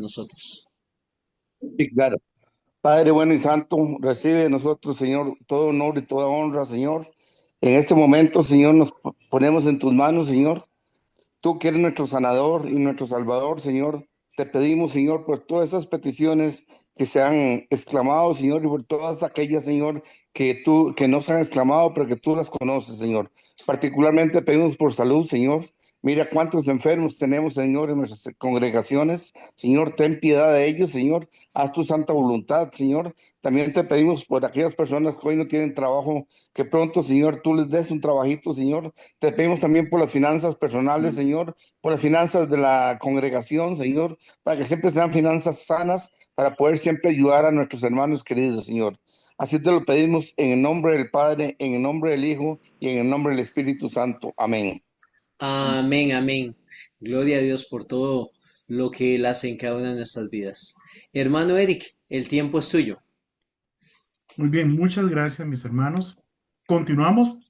nosotros. Sí, claro. Padre bueno y santo, recibe de nosotros, Señor, todo honor y toda honra, Señor. En este momento, Señor, nos ponemos en tus manos, Señor. Tú que eres nuestro sanador y nuestro salvador, Señor, te pedimos, Señor, por todas esas peticiones que se han exclamado, Señor, y por todas aquellas, Señor, que no se han exclamado, pero que tú las conoces, Señor. Particularmente pedimos por salud, Señor. Mira cuántos enfermos tenemos, Señor, en nuestras congregaciones. Señor, ten piedad de ellos, Señor. Haz tu santa voluntad, Señor. También te pedimos por aquellas personas que hoy no tienen trabajo, que pronto, Señor, tú les des un trabajito, Señor. Te pedimos también por las finanzas personales, Señor, por las finanzas de la congregación, Señor, para que siempre sean finanzas sanas, para poder siempre ayudar a nuestros hermanos queridos, Señor. Así te lo pedimos en el nombre del Padre, en el nombre del Hijo y en el nombre del Espíritu Santo. Amén. Amén, amén. Gloria a Dios por todo lo que Él hace en cada una de nuestras vidas. Hermano Eric, el tiempo es tuyo. Muy bien, muchas gracias, mis hermanos. Continuamos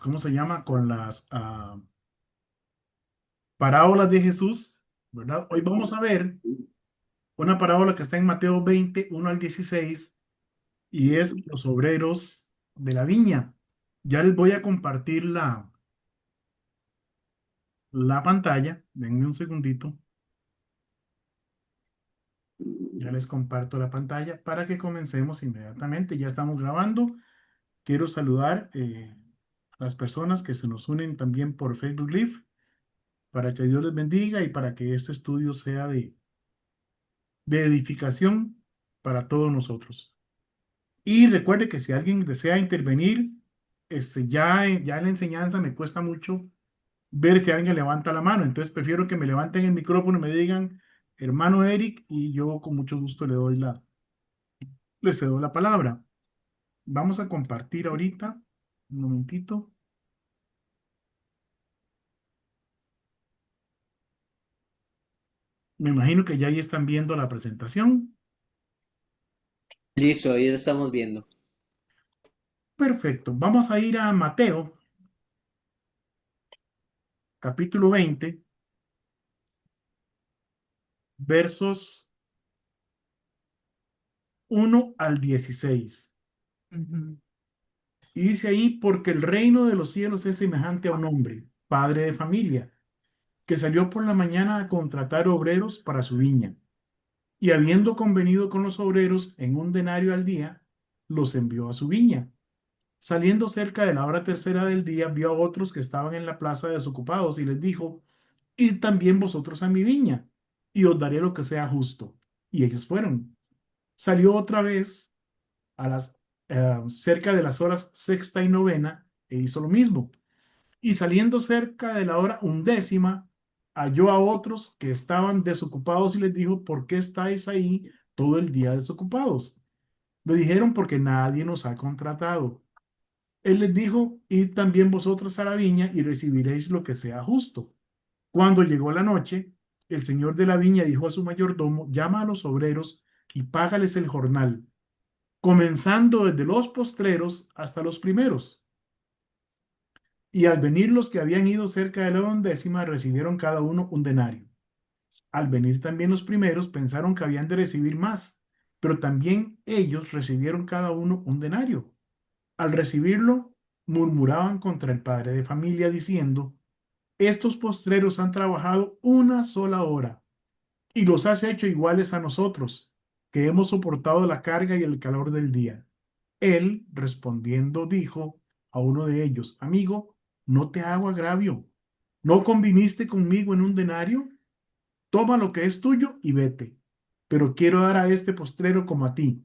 ¿cómo se llama? Con las parábolas de Jesús, ¿verdad? Hoy vamos a ver una parábola que está en Mateo 20, 1 al 16, y es los obreros de la viña. Ya les voy a compartir la pantalla. Denme un segundito. Ya les comparto la pantalla para que comencemos inmediatamente. Ya estamos grabando. Quiero saludar a las personas que se nos unen también por Facebook Live, para que Dios les bendiga y para que este estudio sea de edificación para todos nosotros. Y recuerde que si alguien desea intervenir, ya en la enseñanza me cuesta mucho ver si alguien levanta la mano. Entonces prefiero que me levanten el micrófono y me digan, hermano Eric, y yo con mucho gusto le cedo la palabra. Vamos a compartir ahorita, un momentito. Me imagino que ya ahí están viendo la presentación. Listo, ahí lo estamos viendo. Perfecto. Vamos a ir a Mateo, capítulo 20, versos 1 al 16. Ujú. Y dice ahí, porque el reino de los cielos es semejante a un hombre, padre de familia, que salió por la mañana a contratar obreros para su viña. Y habiendo convenido con los obreros en un denario al día, los envió a su viña. Saliendo cerca de la hora tercera del día, vio a otros que estaban en la plaza desocupados y les dijo, id también vosotros a mi viña, y os daré lo que sea justo. Y ellos fueron. Salió otra vez a cerca de las horas sexta y novena e hizo lo mismo. Y saliendo cerca de la hora undécima, halló a otros que estaban desocupados y les dijo, ¿por qué estáis ahí todo el día desocupados? Le dijeron, porque nadie nos ha contratado. Él les dijo, id también vosotros a la viña y recibiréis lo que sea justo. Cuando llegó la noche, el señor de la viña dijo a su mayordomo, llama a los obreros y págales el jornal, comenzando desde los postreros hasta los primeros. Y al venir los que habían ido cerca de la undécima, recibieron cada uno un denario. Al venir también los primeros, pensaron que habían de recibir más, pero también ellos recibieron cada uno un denario. Al recibirlo, murmuraban contra el padre de familia, diciendo, estos postreros han trabajado una sola hora y los has hecho iguales a nosotros, que hemos soportado la carga y el calor del día. Él, respondiendo, dijo a uno de ellos, amigo, no te hago agravio. ¿No conviniste conmigo en un denario? Toma lo que es tuyo y vete. Pero quiero dar a este postrero como a ti.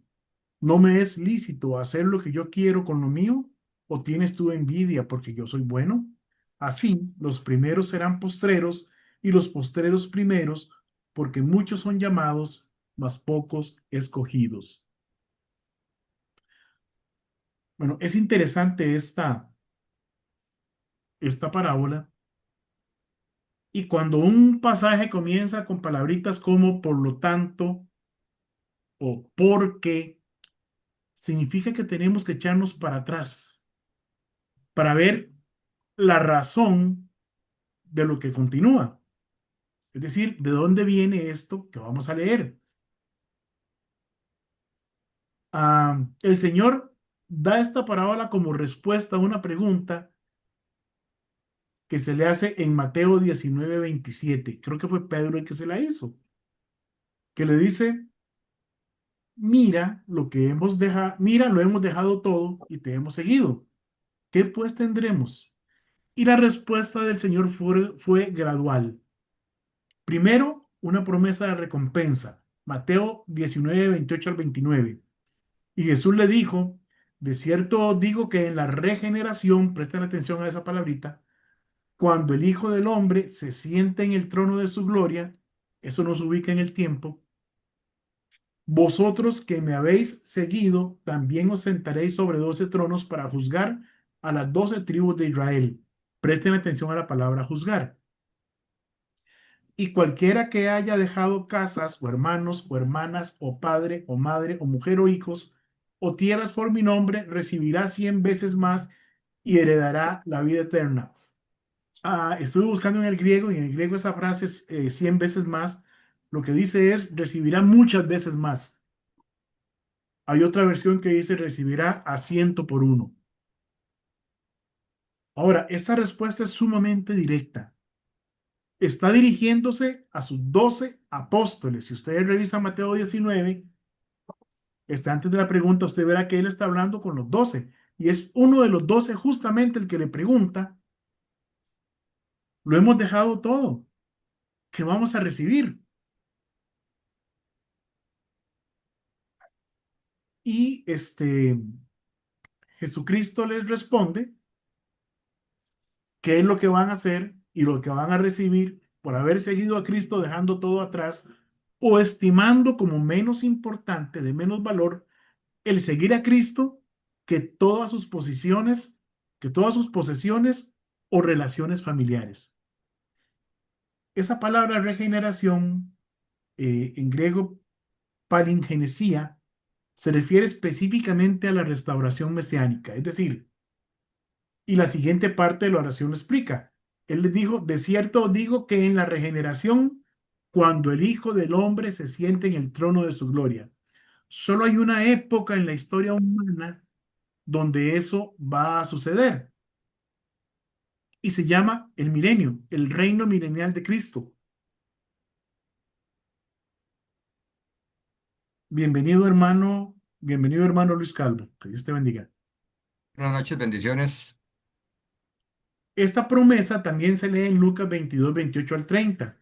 ¿No me es lícito hacer lo que yo quiero con lo mío? ¿O tienes tú envidia porque yo soy bueno? Así, los primeros serán postreros y los postreros primeros, porque muchos son llamados, mas pocos escogidos. Bueno, es interesante esta parábola. Y cuando un pasaje comienza con palabritas como por lo tanto o porque, significa que tenemos que echarnos para atrás para ver la razón de lo que continúa. Es decir, ¿de dónde viene esto que vamos a leer? El Señor da esta parábola como respuesta a una pregunta que se le hace en Mateo 19:27. Creo que fue Pedro el que se la hizo, que le dice, mira lo que hemos dejado, mira, lo hemos dejado todo y te hemos seguido. ¿Qué pues tendremos? Y la respuesta del Señor fue gradual. Primero, una promesa de recompensa. Mateo 19:28 al 29. Y Jesús le dijo, de cierto os digo que en la regeneración, presten atención a esa palabrita, cuando el Hijo del Hombre se siente en el trono de su gloria, eso nos ubica en el tiempo, vosotros que me habéis seguido, también os sentaréis sobre 12 tronos para juzgar a las 12 tribus de Israel. Presten atención a la palabra juzgar. Y cualquiera que haya dejado casas, o hermanos, o hermanas, o padre, o madre, o mujer, o hijos, o tierras por mi nombre, recibirá 100 veces más y heredará la vida eterna. Estuve buscando en el griego, y en el griego esa frase es 100 veces más. Lo que dice es, recibirá muchas veces más. Hay otra versión que dice, recibirá a 100 por 1. Ahora, esta respuesta es sumamente directa. Está dirigiéndose a sus 12 apóstoles. Si ustedes revisan Mateo 19, antes de la pregunta, usted verá que él está hablando con los 12. Y es uno de los 12 justamente el que le pregunta, lo hemos dejado todo, ¿qué vamos a recibir? Y Jesucristo les responde qué es lo que van a hacer y lo que van a recibir por haber seguido a Cristo dejando todo atrás o estimando como menos importante, de menos valor, el seguir a Cristo que todas sus posiciones, que todas sus posesiones o relaciones familiares. Esa palabra regeneración, en griego palingenesia, se refiere específicamente a la restauración mesiánica, es decir, y la siguiente parte de la oración lo explica. Él les dijo, de cierto os digo que en la regeneración, cuando el Hijo del Hombre se siente en el trono de su gloria, solo hay una época en la historia humana donde eso va a suceder. Y se llama el milenio, el reino milenial de Cristo. Bienvenido hermano Luis Calvo, que Dios te bendiga. Buenas noches, bendiciones. Esta promesa también se lee en Lucas 22:28 al 30.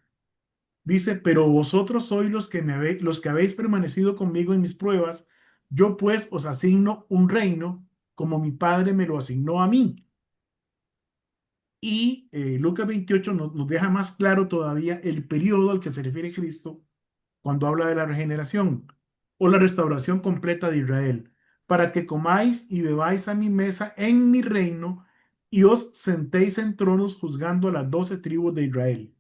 Dice, pero vosotros sois los que habéis permanecido conmigo en mis pruebas, yo pues os asigno un reino como mi Padre me lo asignó a mí. Y Lucas 28 nos deja más claro todavía el periodo al que se refiere Cristo cuando habla de la regeneración o la restauración completa de Israel, para que comáis y bebáis a mi mesa en mi reino y os sentéis en tronos juzgando a las 12 tribus de Israel.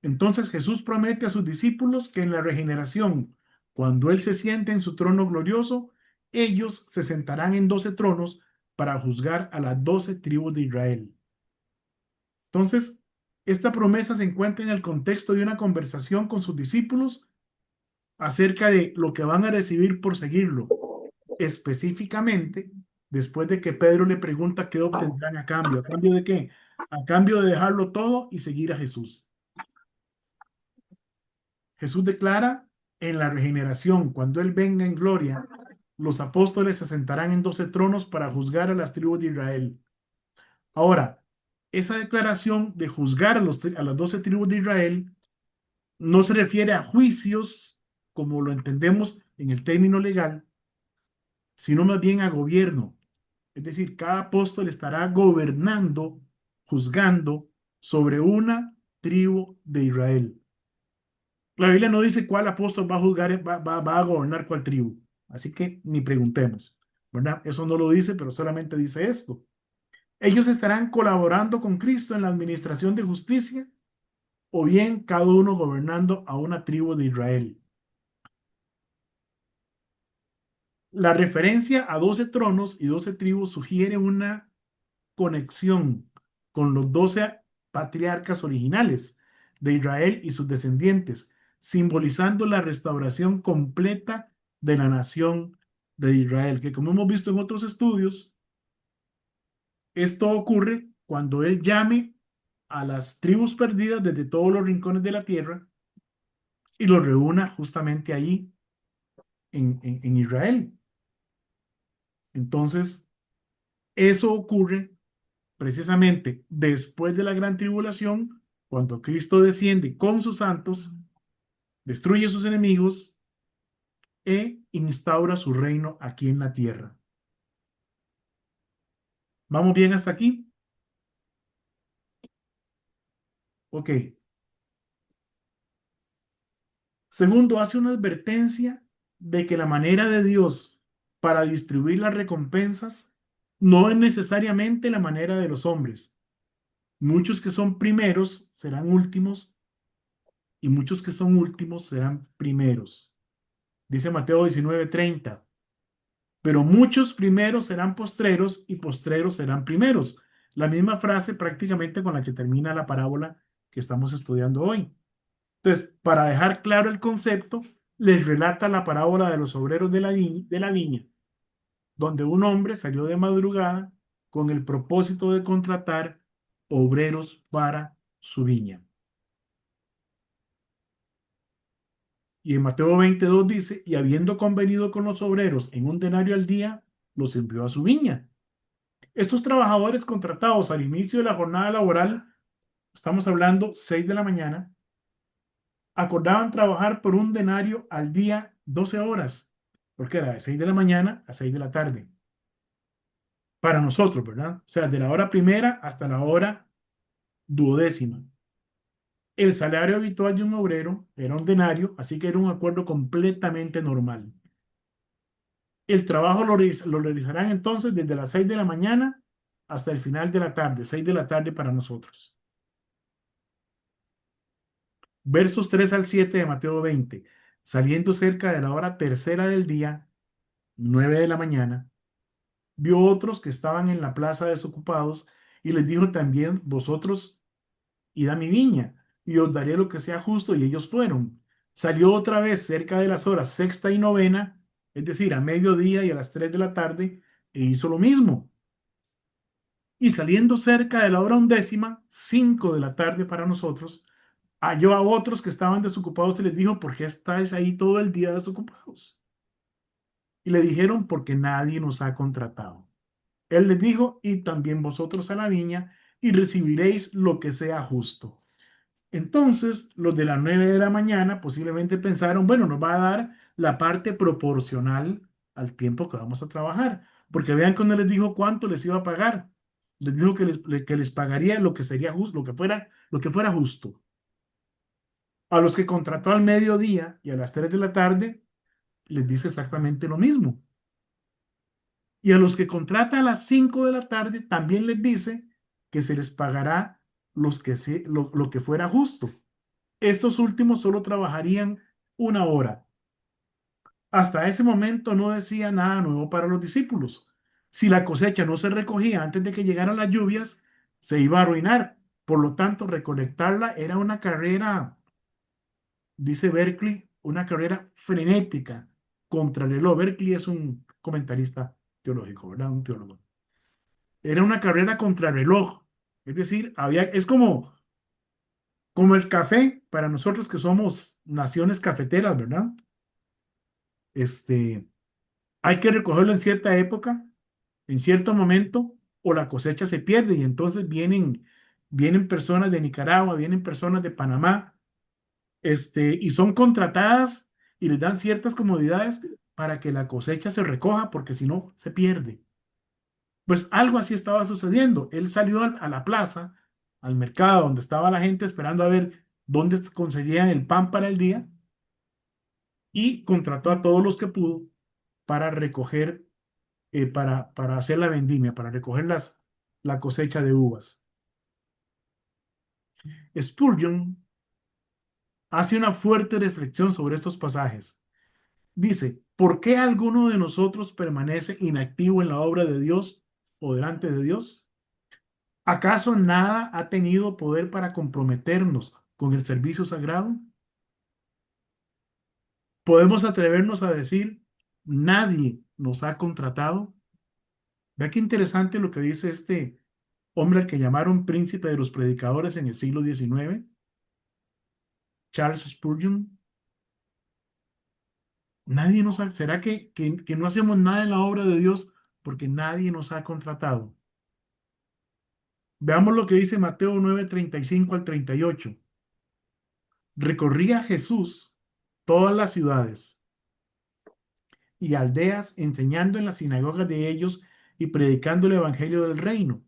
Entonces Jesús promete a sus discípulos que en la regeneración, cuando Él se siente en su trono glorioso, ellos se sentarán en 12 tronos para juzgar a las 12 tribus de Israel. Entonces, esta promesa se encuentra en el contexto de una conversación con sus discípulos acerca de lo que van a recibir por seguirlo. Específicamente, después de que Pedro le pregunta qué obtendrán a cambio. ¿A cambio de qué? A cambio de dejarlo todo y seguir a Jesús. Jesús declara en la regeneración, cuando Él venga en gloria, los apóstoles se sentarán en 12 tronos para juzgar a las tribus de Israel. Ahora, esa declaración de juzgar a las 12 tribus de Israel no se refiere a juicios como lo entendemos en el término legal, sino más bien a gobierno. Es decir, cada apóstol estará gobernando, juzgando sobre una tribu de Israel. La Biblia no dice cuál apóstol va a juzgar, va a gobernar cuál tribu. Así que ni preguntemos, ¿verdad? Eso no lo dice, pero solamente dice esto. Ellos estarán colaborando con Cristo en la administración de justicia o bien cada uno gobernando a una tribu de Israel. La referencia a 12 tronos y 12 tribus sugiere una conexión con los 12 patriarcas originales, de Israel y sus descendientes, simbolizando la restauración completa de la nación de Israel, que como hemos visto en otros estudios, esto ocurre cuando Él llame a las tribus perdidas desde todos los rincones de la tierra y los reúna justamente ahí en Israel. Entonces, eso ocurre precisamente después de la gran tribulación, cuando Cristo desciende con sus santos, destruye a sus enemigos e instaura su reino aquí en la tierra. ¿Vamos bien hasta aquí? Ok. Segundo, hace una advertencia de que la manera de Dios para distribuir las recompensas no es necesariamente la manera de los hombres. Muchos que son primeros serán últimos y muchos que son últimos serán primeros. Dice Mateo 19:30. Pero muchos primeros serán postreros y postreros serán primeros. La misma frase prácticamente con la que termina la parábola que estamos estudiando hoy. Entonces, para dejar claro el concepto, les relata la parábola de los obreros de la viña, donde un hombre salió de madrugada con el propósito de contratar obreros para su viña. Y en Mateo 22 dice, y habiendo convenido con los obreros en un denario al día, los envió a su viña. Estos trabajadores contratados al inicio de la jornada laboral, estamos hablando 6 de la mañana, acordaban trabajar por un denario al día 12 horas, porque era de 6 de la mañana a 6 de la tarde. Para nosotros, ¿verdad? O sea, de la hora primera hasta la hora duodécima. El salario habitual de un obrero era un denario, así que era un acuerdo completamente normal. El trabajo lo realizarán entonces desde las 6 de la mañana hasta el final de la tarde, 6 de la tarde para nosotros. Versos 3 al 7 de Mateo 20. Saliendo cerca de la hora tercera del día, 9 de la mañana, vio otros que estaban en la plaza desocupados y les dijo también, vosotros id a mi viña y os daré lo que sea justo. Y ellos fueron. Salió otra vez cerca de las horas sexta y novena, es decir, a mediodía y a las 3 de la tarde, e hizo lo mismo. Y saliendo cerca de la hora undécima, 5 de la tarde para nosotros, halló a otros que estaban desocupados y les dijo, ¿por qué estáis ahí todo el día desocupados? Y le dijeron, porque nadie nos ha contratado. Él les dijo, y también vosotros a la viña y recibiréis lo que sea justo. Entonces, los de las 9 de la mañana posiblemente pensaron, bueno, nos va a dar la parte proporcional al tiempo que vamos a trabajar. Porque vean cuando les dijo cuánto les iba a pagar. Les dijo que les pagaría lo que sería justo, lo que fuera justo. A los que contrató al mediodía y a las 3 de la tarde, les dice exactamente lo mismo. Y a los que contrata a las 5 de la tarde, también les dice que se les pagará lo que fuera justo. Estos últimos solo trabajarían una hora. Hasta ese momento no decía nada nuevo para los discípulos. Si la cosecha no se recogía antes de que llegaran las lluvias, se iba a arruinar. Por lo tanto, recolectarla era una carrera, dice Berkeley, una carrera frenética contra el reloj. Berkeley es un comentarista teológico, ¿verdad? Un teólogo. Era una carrera contra el reloj. Es decir, es como el café para nosotros que somos naciones cafeteras, ¿verdad? Este, hay que recogerlo en cierta época, en cierto momento, o la cosecha se pierde y entonces vienen personas de Nicaragua, vienen personas de Panamá, y son contratadas y les dan ciertas comodidades para que la cosecha se recoja, porque si no, se pierde. Pues algo así estaba sucediendo. Él salió a la plaza, al mercado, donde estaba la gente esperando a ver dónde conseguían el pan para el día y contrató a todos los que pudo para recoger, para hacer la vendimia, para recoger la cosecha de uvas. Spurgeon hace una fuerte reflexión sobre estos pasajes. Dice, ¿por qué alguno de nosotros permanece inactivo en la obra de Dios o delante de Dios? ¿Acaso nada ha tenido poder para comprometernos con el servicio sagrado? ¿Podemos atrevernos a decir, nadie nos ha contratado? Vea qué interesante lo que dice este hombre al que llamaron príncipe de los predicadores en el siglo XIX, Charles Spurgeon. Nadie nos ha, ¿será que no hacemos nada en la obra de Dios porque nadie nos ha contratado? Veamos lo que dice Mateo 9:35 al 38. Recorría Jesús todas las ciudades y aldeas, enseñando en las sinagogas de ellos y predicando el evangelio del reino,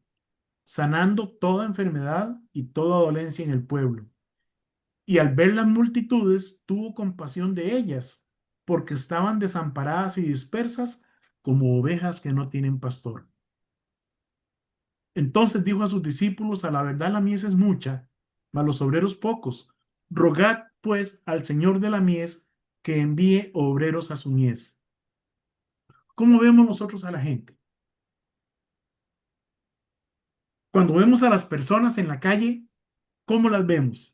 sanando toda enfermedad y toda dolencia en el pueblo. Y al ver las multitudes, tuvo compasión de ellas, porque estaban desamparadas y dispersas como ovejas que no tienen pastor. Entonces dijo a sus discípulos, a la verdad la mies es mucha, mas los obreros pocos. Rogad pues al Señor de la mies que envíe obreros a su mies. ¿Cómo vemos nosotros a la gente? Cuando vemos a las personas en la calle, ¿cómo las vemos?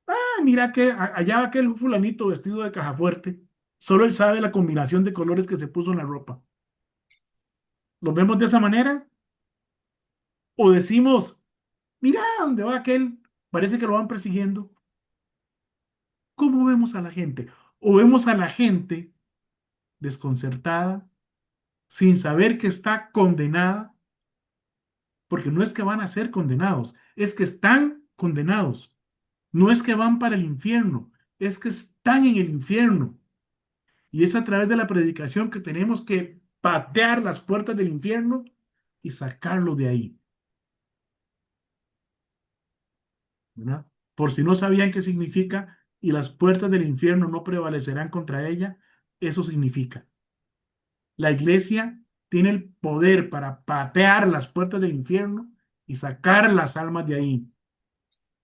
Ah, mira que allá va aquel fulanito vestido de caja fuerte. Solo él sabe la combinación de colores que se puso en la ropa. ¿Los vemos de esa manera? ¿O decimos, mira dónde va aquel? Parece que lo van persiguiendo. ¿Cómo vemos a la gente? ¿O vemos a la gente desconcertada, sin saber que está condenada? Porque no es que van a ser condenados, es que están condenados. No es que van para el infierno, es que están en el infierno. Y es a través de la predicación que tenemos que patear las puertas del infierno y sacarlo de ahí, ¿verdad? Por si no sabían qué significa, y las puertas del infierno no prevalecerán contra ella, eso significa. La iglesia tiene el poder para patear las puertas del infierno y sacar las almas de ahí,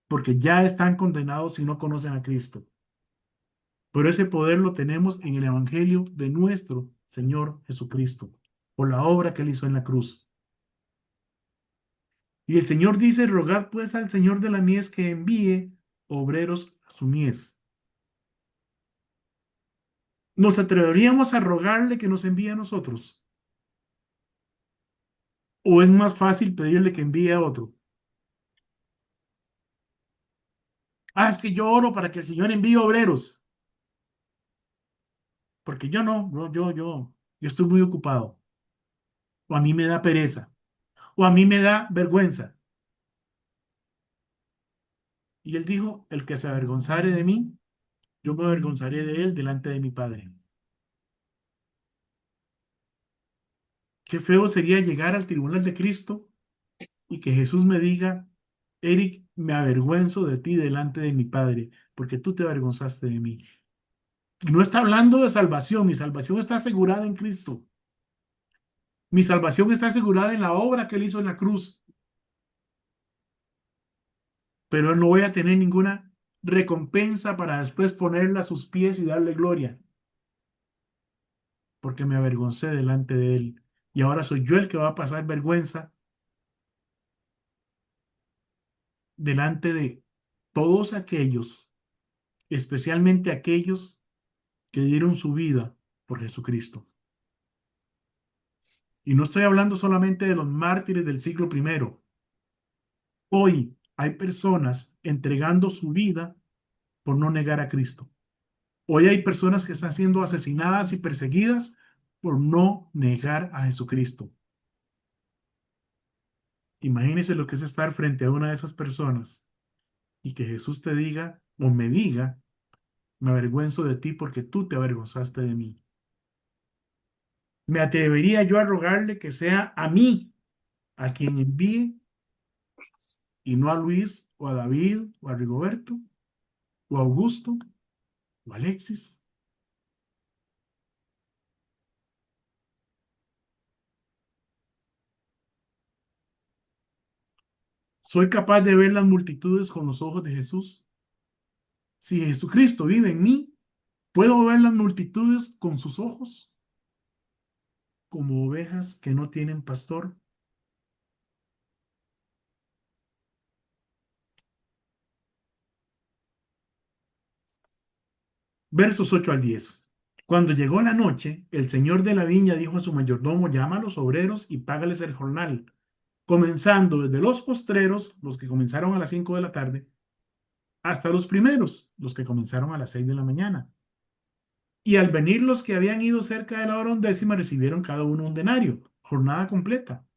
porque ya están condenados si no conocen a Cristo. Pero ese poder lo tenemos en el Evangelio de nuestro Señor Jesucristo, por la obra que él hizo en la cruz. Y el Señor dice, rogad pues al Señor de la mies que envíe obreros a su mies. ¿Nos atreveríamos a rogarle que nos envíe a nosotros? ¿O es más fácil pedirle que envíe a otro? Ah, es que yo oro para que el Señor envíe obreros, porque yo no, yo estoy muy ocupado. O a mí me da pereza, o a mí me da vergüenza. Y él dijo, el que se avergonzare de mí, yo me avergonzaré de él delante de mi Padre. Qué feo sería llegar al tribunal de Cristo y que Jesús me diga, Eric, me avergüenzo de ti delante de mi Padre, porque tú te avergonzaste de mí. Y no está hablando de salvación, mi salvación está asegurada en Cristo. Mi salvación está asegurada en la obra que él hizo en la cruz, pero no voy a tener ninguna recompensa para después ponerla a sus pies y darle gloria, porque me avergoncé delante de él. Y ahora soy yo el que va a pasar vergüenza delante de todos aquellos, especialmente aquellos que dieron su vida por Jesucristo. Y no estoy hablando solamente de los mártires del siglo primero. Hoy hay personas entregando su vida por no negar a Cristo. Hoy hay personas que están siendo asesinadas y perseguidas por no negar a Jesucristo. Imagínese lo que es estar frente a una de esas personas y que Jesús te diga o me diga, me avergüenzo de ti porque tú te avergonzaste de mí. ¿Me atrevería yo a rogarle que sea a mí a quien envíe y no a Luis o a David o a Rigoberto o a Augusto o a Alexis? ¿Soy capaz de ver las multitudes con los ojos de Jesús? Si Jesucristo vive en mí, ¿puedo ver las multitudes con sus ojos como ovejas que no tienen pastor? Versos 8 al 10. Cuando llegó la noche, el señor de la viña dijo a su mayordomo: llama a los obreros y págales el jornal, comenzando desde los postreros, los que comenzaron a las 5 de la tarde, hasta los primeros, los que comenzaron a las 6 de la mañana. Y al venir los que habían ido cerca de la hora undécima, recibieron cada uno un denario, jornada completa.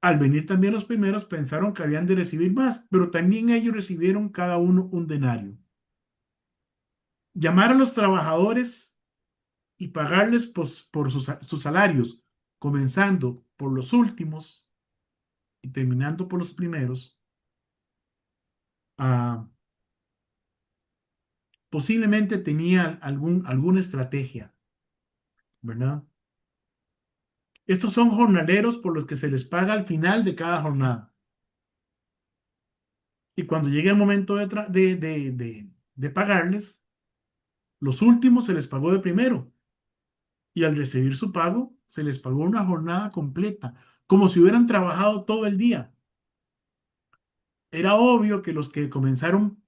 Al venir también los primeros, pensaron que habían de recibir más, pero también ellos recibieron cada uno un denario. Llamar a los trabajadores y pagarles por sus salarios, comenzando por los últimos y terminando por los primeros, ah, posiblemente tenía alguna estrategia, ¿verdad? Estos son jornaleros por los que se les paga al final de cada jornada. Y cuando llegue el momento de pagarles, los últimos se les pagó de primero. Y al recibir su pago, se les pagó una jornada completa, como si hubieran trabajado todo el día. Era obvio que los que comenzaron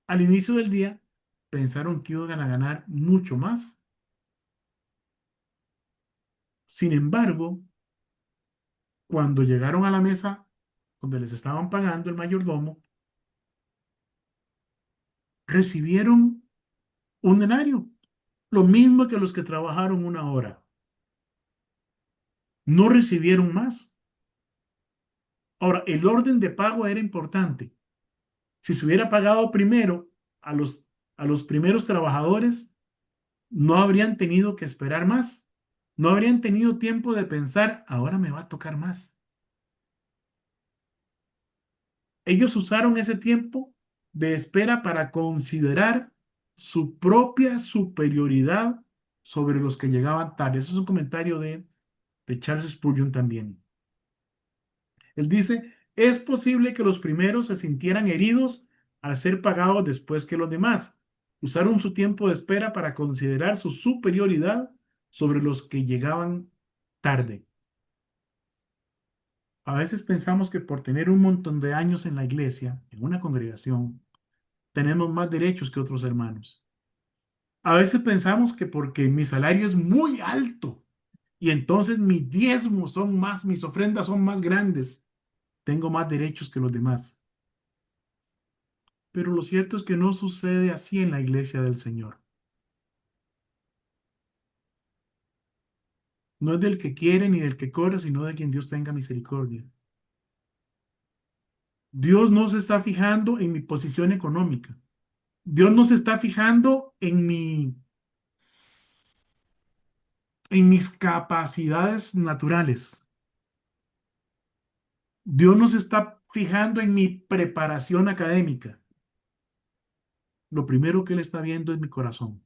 al inicio del día pensaron que iban a ganar mucho más. Sin embargo, cuando llegaron a la mesa donde les estaban pagando el mayordomo, recibieron un denario, lo mismo que los que trabajaron una hora. No recibieron más. Ahora, el orden de pago era importante. Si se hubiera pagado primero a los primeros trabajadores, no habrían tenido que esperar más. No habrían tenido tiempo de pensar: ahora me va a tocar más. Ellos usaron ese tiempo de espera para considerar su propia superioridad sobre los que llegaban tarde. Eso es un comentario de Charles Spurgeon también. Él dice: es posible que los primeros se sintieran heridos al ser pagados después que los demás. Usaron su tiempo de espera para considerar su superioridad sobre los que llegaban tarde. A veces pensamos que por tener un montón de años en la iglesia, en una congregación, tenemos más derechos que otros hermanos. A veces pensamos que porque mi salario es muy alto y entonces mis diezmos son más, mis ofrendas son más grandes, tengo más derechos que los demás. Pero lo cierto es que no sucede así en la iglesia del Señor. No es del que quiere ni del que corre, sino de quien Dios tenga misericordia. Dios no se está fijando en mi posición económica. Dios no se está fijando en mis capacidades naturales. Dios no se está fijando en mi preparación académica. Lo primero que Él está viendo es mi corazón.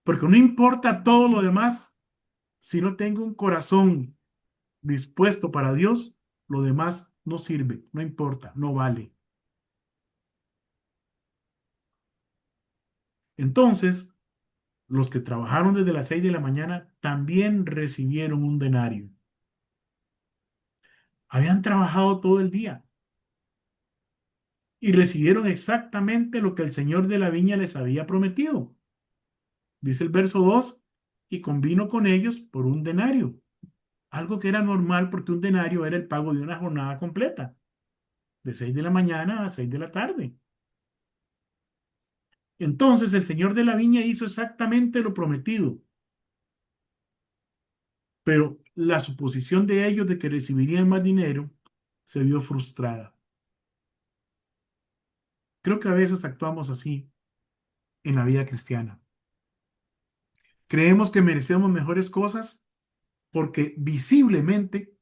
Porque no importa todo lo demás, si no tengo un corazón dispuesto para Dios, lo demás no sirve, no importa, no vale. Entonces, los que trabajaron desde las 6 de la mañana también recibieron un denario. Habían trabajado todo el día y recibieron exactamente lo que el señor de la viña les había prometido. Dice el verso 2: y convino con ellos por un denario, algo que era normal porque un denario era el pago de una jornada completa, de 6 de la mañana a 6 de la tarde. Entonces el señor de la viña hizo exactamente lo prometido, pero la suposición de ellos de que recibirían más dinero se vio frustrada. Creo que a veces actuamos así en la vida cristiana. Creemos que merecemos mejores cosas porque visiblemente,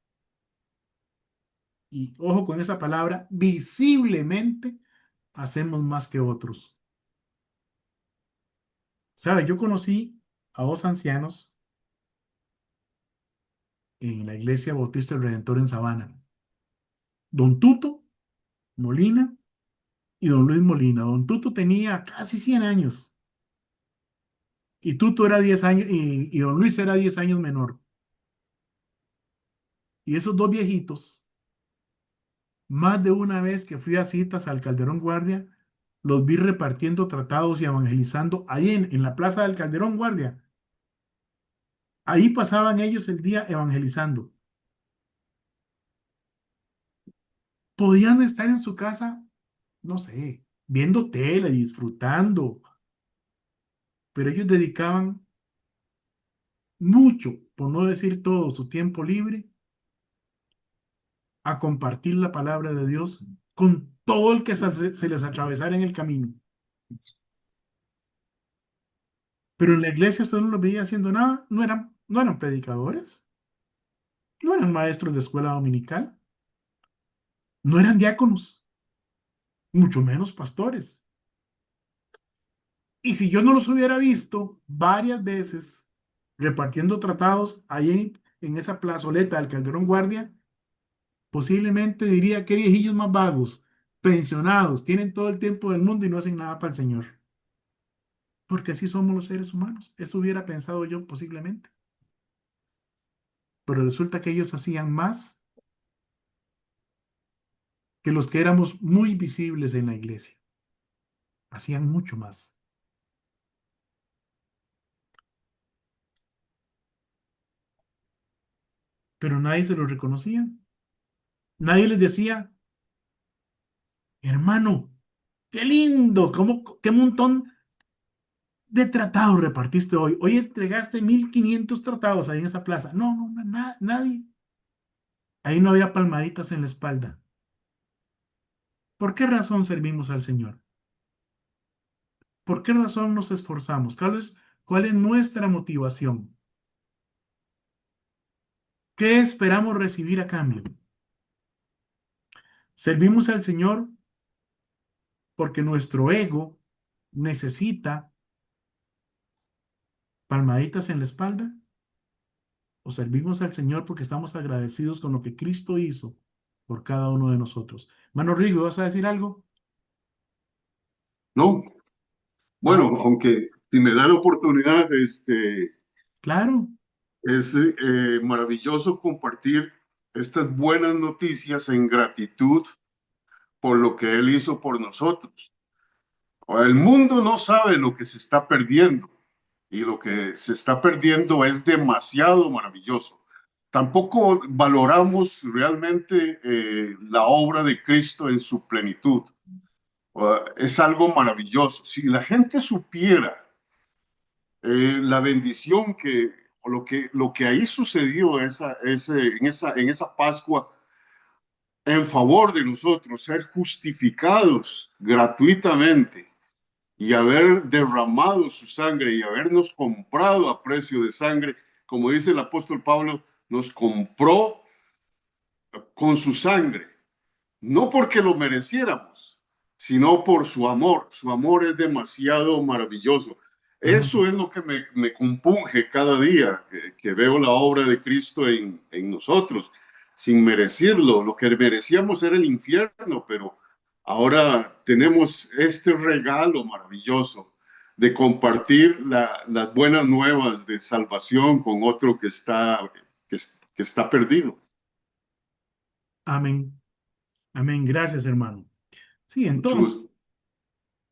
y ojo con esa palabra, visiblemente hacemos más que otros. ¿Sabe? Yo conocí a dos ancianos en la Iglesia Bautista del Redentor en Sabana. Don Tuto Molina y don Luis Molina. Don Tuto tenía casi 100 años y Tuto era 10 años y don Luis era 10 años menor. Y esos dos viejitos, más de una vez que fui a citas al Calderón Guardia, los vi repartiendo tratados y evangelizando ahí en la plaza del Calderón Guardia. Ahí pasaban ellos el día evangelizando. Podían estar en su casa, no sé, viendo tele, disfrutando, pero ellos dedicaban mucho, por no decir todo, su tiempo libre a compartir la palabra de Dios con todo el que se les atravesara en el camino. Pero en la iglesia usted no los veía haciendo nada, no eran predicadores, no eran maestros de escuela dominical, no eran diáconos, mucho menos pastores. Y si yo no los hubiera visto varias veces repartiendo tratados ahí en esa plazoleta del Calderón Guardia, posiblemente diría que viejillos más vagos, pensionados, tienen todo el tiempo del mundo y no hacen nada para el Señor. Porque así somos los seres humanos. Eso hubiera pensado yo posiblemente. Pero resulta que ellos hacían más que los que éramos muy visibles en la iglesia. Hacían mucho más. Pero nadie se lo reconocía. Nadie les decía, hermano, qué lindo, qué montón de tratados repartiste hoy. Hoy entregaste 1500 tratados ahí en esa plaza. No, no, nadie. Ahí no había palmaditas en la espalda. ¿Por qué razón servimos al Señor? ¿Por qué razón nos esforzamos? ¿Cuál es nuestra motivación? ¿Qué esperamos recibir a cambio? ¿Servimos al Señor porque nuestro ego necesita palmaditas en la espalda? ¿O servimos al Señor porque estamos agradecidos con lo que Cristo hizo por cada uno de nosotros? Mano Rigo, ¿vas a decir algo? No, Ah, bueno, aunque si me da la oportunidad, claro. es maravilloso compartir estas buenas noticias en gratitud por lo que Él hizo por nosotros. El mundo no sabe lo que se está perdiendo y lo que se está perdiendo es demasiado maravilloso. Tampoco valoramos realmente la obra de Cristo en su plenitud. Es algo maravilloso. Si la gente supiera la bendición o lo que ahí sucedió en esa Pascua en favor de nosotros, ser justificados gratuitamente y haber derramado su sangre y habernos comprado a precio de sangre, como dice el apóstol Pablo, nos compró con su sangre, no porque lo mereciéramos, sino por su amor. Su amor es demasiado maravilloso. Eso Amén. es lo que me compunge cada día, que veo la obra de Cristo en nosotros, sin merecerlo. Lo que merecíamos era el infierno, pero ahora tenemos este regalo maravilloso de compartir las buenas nuevas de salvación con otro que está perdido. Amén. Amén. Gracias, hermano. Sí, Mucho gusto.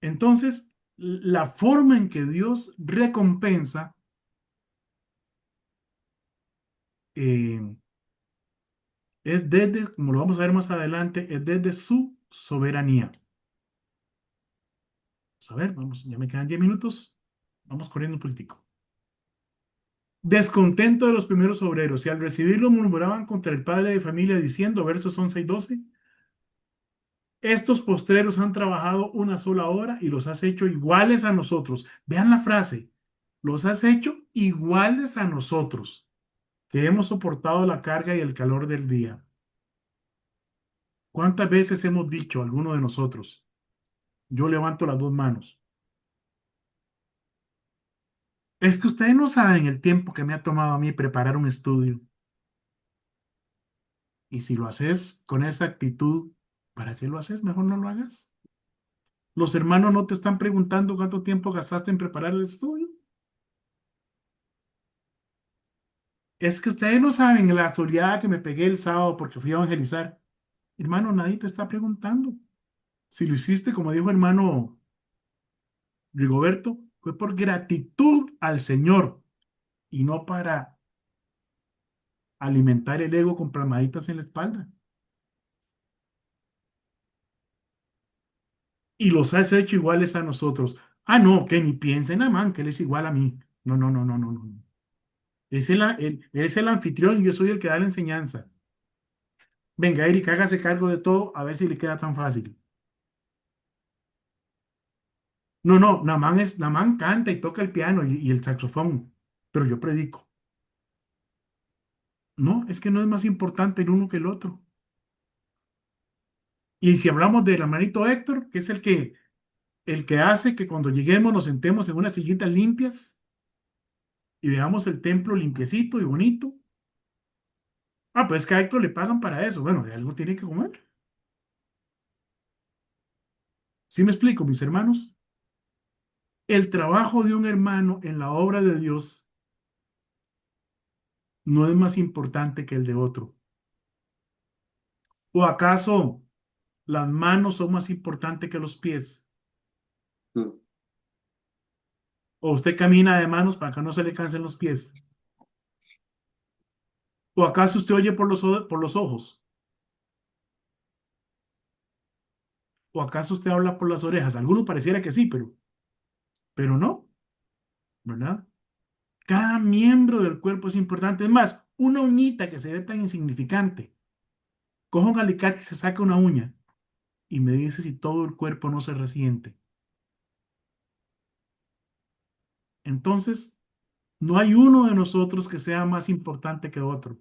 entonces, la forma en que Dios recompensa eh, es desde, como lo vamos a ver más adelante, es desde su soberanía. Vamos a ver, vamos, ya me quedan 10 minutos. Vamos corriendo un político. Descontento de los primeros obreros, y al recibirlo murmuraban contra el padre de familia diciendo, versos 11 y 12, estos postreros han trabajado una sola hora y los has hecho iguales a nosotros. Vean la frase, los has hecho iguales a nosotros, que hemos soportado la carga y el calor del día. ¿Cuántas veces hemos dicho, alguno de nosotros, yo levanto las dos manos? Es que ustedes no saben el tiempo que me ha tomado a mí preparar un estudio. Y si lo haces con esa actitud, ¿para qué lo haces? Mejor no lo hagas. Los hermanos no te están preguntando cuánto tiempo gastaste en preparar el estudio. Es que ustedes no saben la soleada que me pegué el sábado porque fui a evangelizar. Hermano, nadie te está preguntando. Si lo hiciste, como dijo hermano Rigoberto, fue por gratitud al Señor y no para alimentar el ego con palmaditas en la espalda. Y los has hecho iguales a nosotros. Ah, no, que ni piensen, Amán, que él es igual a mí. No, no, no, no, no, no. Él es el anfitrión y yo soy el que da la enseñanza. Venga, Eric, hágase cargo de todo, a ver si le queda tan fácil. No, no, Namán canta y toca el piano y el saxofón, pero yo predico. No, es que no es más importante el uno que el otro. Y si hablamos del hermanito Héctor, que es el que hace que cuando lleguemos nos sentemos en unas sillitas limpias y veamos el templo limpiecito y bonito. Ah, pues que a Héctor le pagan para eso. Bueno, de algo tiene que comer. ¿Sí me explico, mis hermanos? El trabajo de un hermano en la obra de Dios no es más importante que el de otro. ¿O acaso las manos son más importantes que los pies? Mm. ¿O usted camina de manos para que no se le cansen los pies? ¿O acaso usted oye por los ojos? ¿O acaso usted habla por las orejas? Algunos pareciera que sí, pero no, ¿verdad? Cada miembro del cuerpo es importante. Es más, una uñita que se ve tan insignificante. Coja un alicate y se saca una uña y me dice si todo el cuerpo no se resiente. Entonces, no hay uno de nosotros que sea más importante que otro,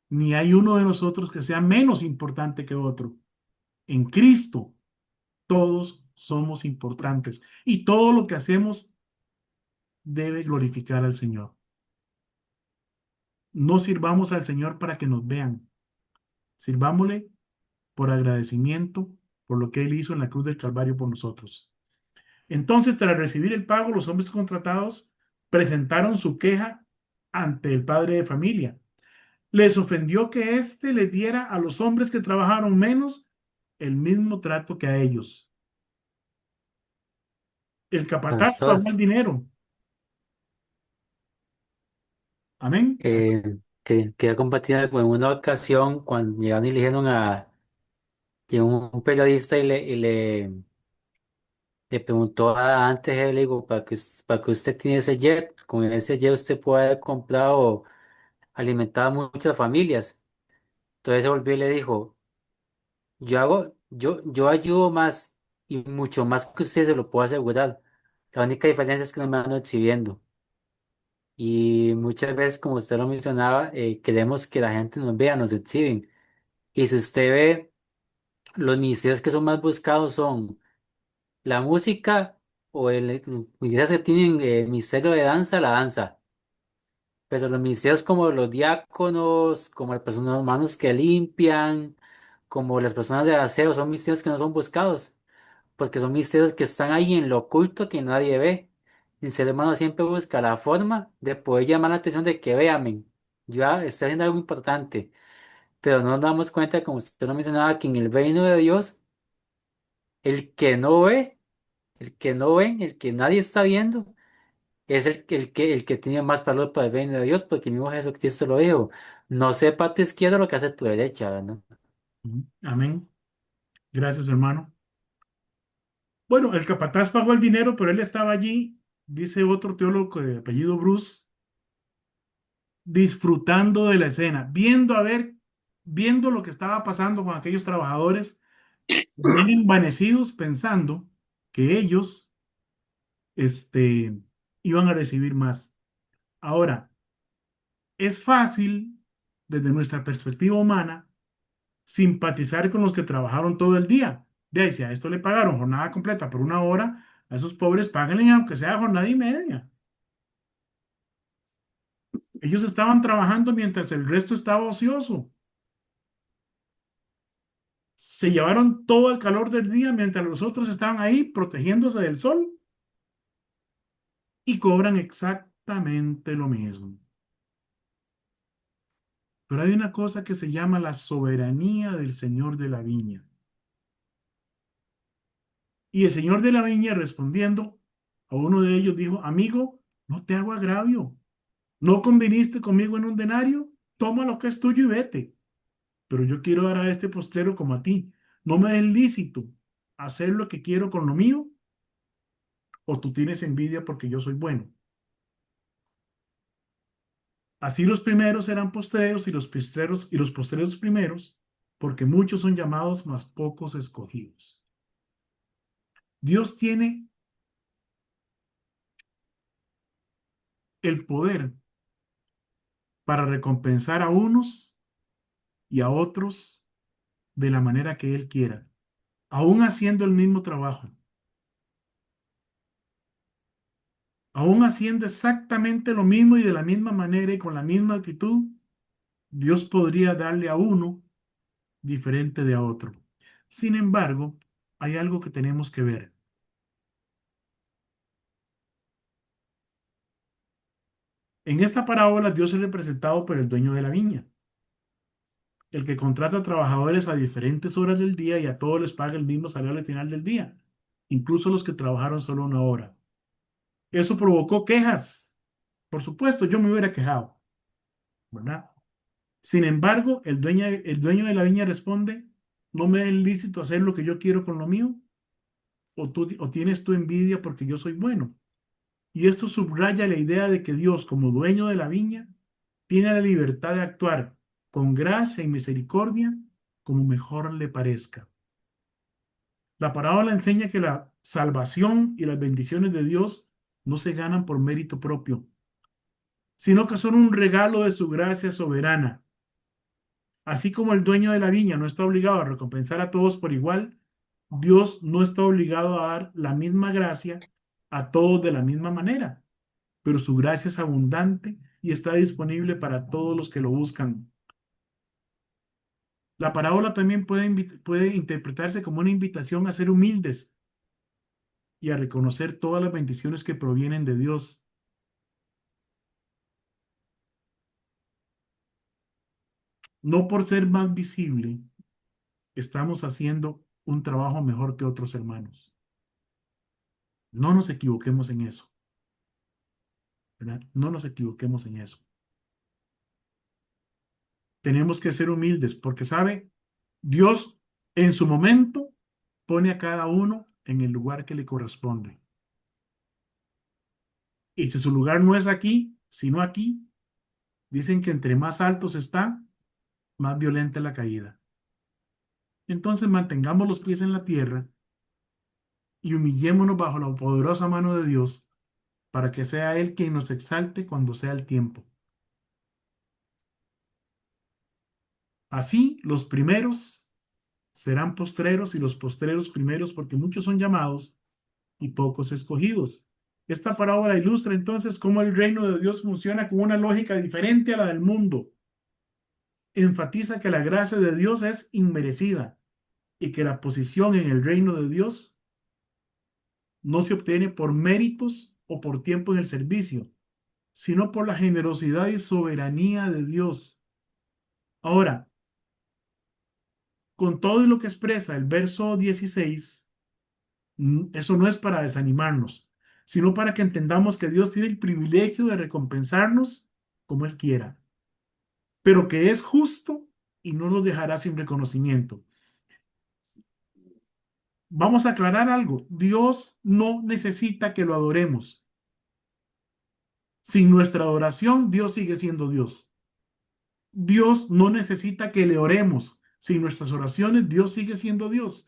ni hay uno de nosotros que sea menos importante que otro. En Cristo, todos somos importantes y todo lo que hacemos debe glorificar al Señor. No sirvamos al Señor para que nos vean, sirvámosle por agradecimiento por lo que Él hizo en la cruz del Calvario por nosotros. Entonces, tras recibir el pago, los hombres contratados presentaron su queja ante el padre de familia. Les ofendió que éste les diera a los hombres que trabajaron menos el mismo trato que a ellos. El capataz Pastor, pagó el dinero. Amén. quería compartir algo. En una ocasión, cuando llegaron y le dijeron llegó un periodista le preguntó antes, él le digo, para que usted tiene ese jet, con ese jet usted puede haber comprado, alimentado a muchas familias. Entonces se volvió y le dijo, yo ayudo más y mucho más que usted, se lo puedo asegurar. La única diferencia es que no me ando exhibiendo. Y muchas veces, como usted lo mencionaba, queremos que la gente nos vea, nos exhiben. Y si usted ve, los ministerios que son más buscados son la música o iglesias que tienen ministerio de danza, la danza. Pero los ministerios como los diáconos, como las personas humanas que limpian, como las personas de aseo, son ministerios que no son buscados, porque son misterios que están ahí en lo oculto que nadie ve. Y el ser humano siempre busca la forma de poder llamar la atención de que véanme, ya estoy haciendo algo importante, pero no nos damos cuenta, como usted lo mencionaba, que en el reino de Dios, el que no ve, el que no ven, el que nadie está viendo, es el que tiene más valor para el reino de Dios, porque el mismo Jesucristo lo dijo, no sepa a tu izquierda lo que hace tu derecha, ¿verdad? Amén. Gracias, hermano. Bueno, el capataz pagó el dinero, pero él estaba allí, dice otro teólogo de apellido Bruce, disfrutando de la escena, viendo lo que estaba pasando con aquellos trabajadores, bien envanecidos pensando que ellos, iban a recibir más. Ahora, es fácil, desde nuestra perspectiva humana, simpatizar con los que trabajaron todo el día. De ahí, si a esto le pagaron jornada completa por una hora, a esos pobres páganle aunque sea jornada y media. Ellos estaban trabajando mientras el resto estaba ocioso. Se llevaron todo el calor del día mientras los otros estaban ahí protegiéndose del sol y cobran exactamente lo mismo. Pero hay una cosa que se llama la soberanía del Señor de la viña. Y el Señor de la viña respondiendo, A uno de ellos dijo, amigo, no te hago agravio. ¿No conviniste conmigo en un denario? Toma lo que es tuyo y vete. Pero yo quiero dar a este postrero como a ti. No me es lícito hacer lo que quiero con lo mío, o tú tienes envidia porque yo soy bueno. Así los primeros serán postreros y los postreros primeros, porque muchos son llamados, mas pocos escogidos. Dios tiene el poder para recompensar a unos y a otros de la manera que Él quiera, aún haciendo el mismo trabajo, aún haciendo exactamente lo mismo y de la misma manera y con la misma actitud. Dios podría darle a uno diferente de a otro. Sin embargo, hay algo que tenemos que ver. En esta parábola, Dios es representado por el dueño de la viña, el que contrata trabajadores a diferentes horas del día y a todos les paga el mismo salario al final del día, incluso los que trabajaron solo una hora. Eso provocó quejas. Por supuesto, yo me hubiera quejado, ¿verdad? Sin embargo, el dueño de la viña responde, no me es lícito hacer lo que yo quiero con lo mío, o tienes tu envidia porque yo soy bueno. Y esto subraya la idea de que Dios, como dueño de la viña, tiene la libertad de actuar con gracia y misericordia como mejor le parezca. La parábola enseña que la salvación y las bendiciones de Dios no se ganan por mérito propio, sino que son un regalo de su gracia soberana. Así como el dueño de la viña no está obligado a recompensar a todos por igual, Dios no está obligado a dar la misma gracia a todos de la misma manera, pero su gracia es abundante y está disponible para todos los que lo buscan. La parábola también puede interpretarse como una invitación a ser humildes y a reconocer todas las bendiciones que provienen de Dios. No por ser más visible, estamos haciendo un trabajo mejor que otros hermanos. No nos equivoquemos en eso, ¿verdad? No nos equivoquemos en eso. Tenemos que ser humildes porque, ¿sabe? Dios en su momento pone a cada uno en el lugar que le corresponde. Y si su lugar no es aquí, sino aquí, dicen que entre más altos está, más violenta es la caída. Entonces mantengamos los pies en la tierra y humillémonos bajo la poderosa mano de Dios para que sea Él quien nos exalte cuando sea el tiempo. Así los primeros serán postreros y los postreros primeros, porque muchos son llamados y pocos escogidos. Esta parábola ilustra entonces cómo el reino de Dios funciona con una lógica diferente a la del mundo. Enfatiza que la gracia de Dios es inmerecida y que la posición en el reino de Dios no se obtiene por méritos o por tiempo en el servicio, sino por la generosidad y soberanía de Dios. Ahora, con todo lo que expresa el verso 16, eso no es para desanimarnos, sino para que entendamos que Dios tiene el privilegio de recompensarnos como Él quiera, pero que es justo y no nos dejará sin reconocimiento. Vamos a aclarar algo. Dios no necesita que lo adoremos. Sin nuestra adoración, Dios sigue siendo Dios. Dios no necesita que le oremos. Sin nuestras oraciones, Dios sigue siendo Dios.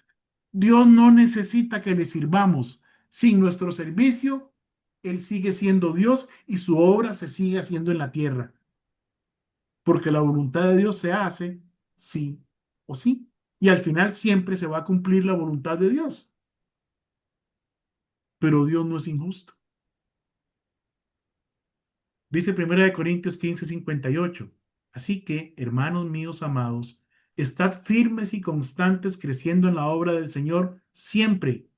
Dios no necesita que le sirvamos. Sin nuestro servicio, Él sigue siendo Dios y su obra se sigue haciendo en la tierra. Porque la voluntad de Dios se hace sí o sí. Y al final siempre se va a cumplir la voluntad de Dios. Pero Dios no es injusto. Dice 1 Corintios 15:58. Así que, hermanos míos amados, estad firmes y constantes creciendo en la obra del Señor siempre,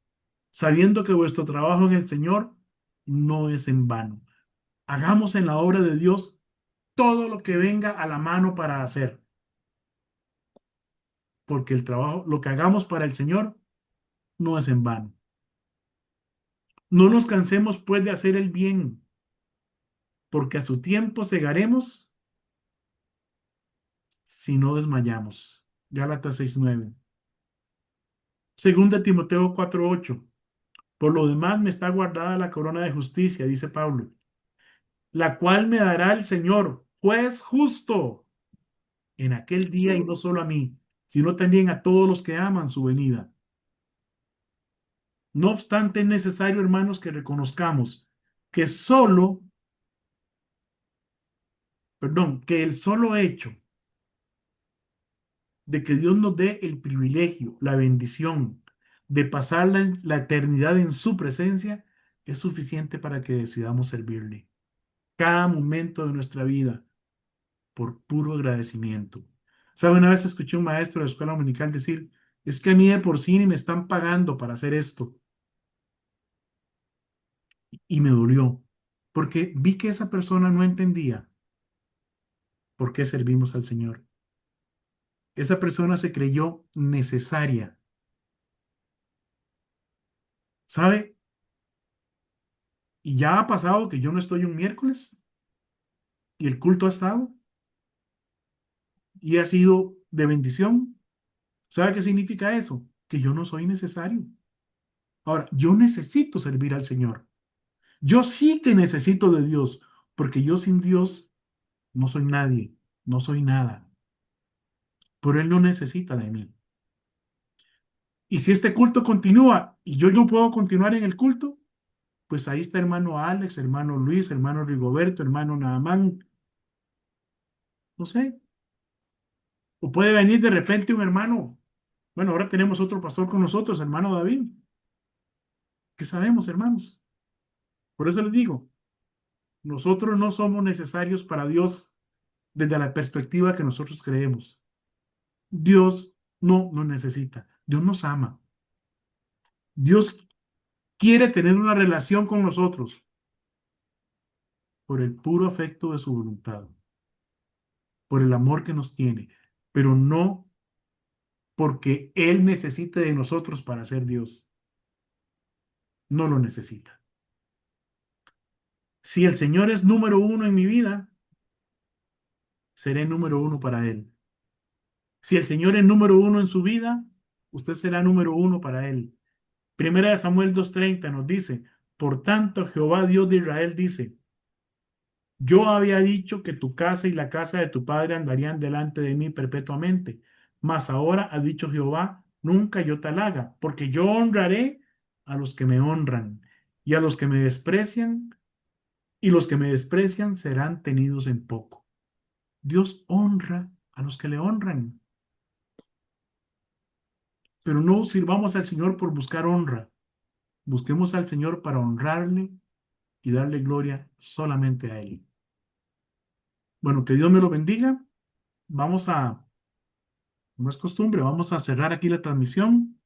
sabiendo que vuestro trabajo en el Señor no es en vano. Hagamos en la obra de Dios todo lo que venga a la mano para hacer, porque el trabajo, lo que hagamos para el Señor, no es en vano. No nos cansemos pues de hacer el bien, porque a su tiempo segaremos si no desmayamos. Gálatas 6:9. Segunda Timoteo 4:8. Por lo demás me está guardada la corona de justicia, dice Pablo, la cual me dará el Señor, juez justo, en aquel día, y no solo a mí, sino también a todos los que aman su venida. No obstante, es necesario, hermanos, que reconozcamos que que el solo hecho de que Dios nos dé el privilegio, la bendición de pasar la eternidad en su presencia, es suficiente para que decidamos servirle cada momento de nuestra vida por puro agradecimiento. ¿Sabe? Una vez escuché a un maestro de escuela dominical decir, es que a mí de por sí ni me están pagando para hacer esto. Y me dolió, porque vi que esa persona no entendía por qué servimos al Señor. Esa persona se creyó necesaria. ¿Sabe? Y ya ha pasado que yo no estoy un miércoles y el culto ha estado y ha sido de bendición. ¿Sabe qué significa eso? Que yo no soy necesario. Ahora, yo necesito servir al Señor. Yo sí que necesito de Dios, porque yo sin Dios no soy nadie, no soy nada. Pero Él no necesita de mí. Y si este culto continúa y yo no puedo continuar en el culto, pues ahí está hermano Alex, hermano Luis, hermano Rigoberto, hermano Naamán, no sé. O puede venir de repente un hermano. Bueno, ahora tenemos otro pastor con nosotros, hermano David. ¿Qué sabemos, hermanos? Por eso les digo, nosotros no somos necesarios para Dios desde la perspectiva que nosotros creemos. Dios no nos necesita. Dios nos ama. Dios quiere tener una relación con nosotros por el puro afecto de su voluntad, por el amor que nos tiene, pero no porque Él necesite de nosotros para ser Dios. No lo necesita. Si el Señor es número uno en mi vida, seré número uno para Él. Si el Señor es número uno en su vida, usted será número uno para Él. Primera de Samuel 2:30 nos dice, por tanto, Jehová Dios de Israel dice, yo había dicho que tu casa y la casa de tu padre andarían delante de mí perpetuamente, mas ahora ha dicho Jehová, nunca yo tal haga, porque yo honraré a los que me honran, y a los que me desprecian, y los que me desprecian serán tenidos en poco. Dios honra a los que le honran, pero no sirvamos al Señor por buscar honra. Busquemos al Señor para honrarle y darle gloria solamente a Él. Bueno, que Dios me lo bendiga. Vamos a, no es costumbre, vamos a cerrar aquí la transmisión.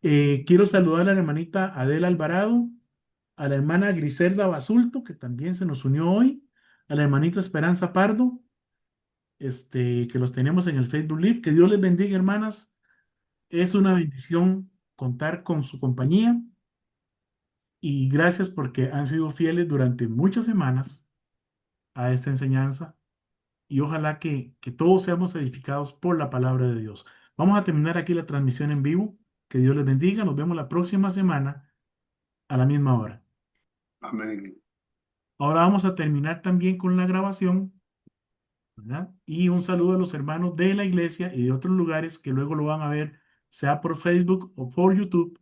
Quiero saludar a la hermanita Adela Alvarado, a la hermana Griselda Basulto, que también se nos unió hoy, a la hermanita Esperanza Pardo, que los tenemos en el Facebook Live. Que Dios les bendiga, hermanas. Es una bendición contar con su compañía y gracias porque han sido fieles durante muchas semanas a esta enseñanza y ojalá que todos seamos edificados por la palabra de Dios. Vamos a terminar aquí la transmisión en vivo. Que Dios les bendiga. Nos vemos la próxima semana a la misma hora. Amén. Ahora vamos a terminar también con la grabación, ¿verdad? Y un saludo a los hermanos de la iglesia y de otros lugares que luego lo van a ver, sea por Facebook o por YouTube,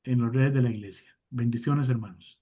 en las redes de la iglesia. Bendiciones, hermanos.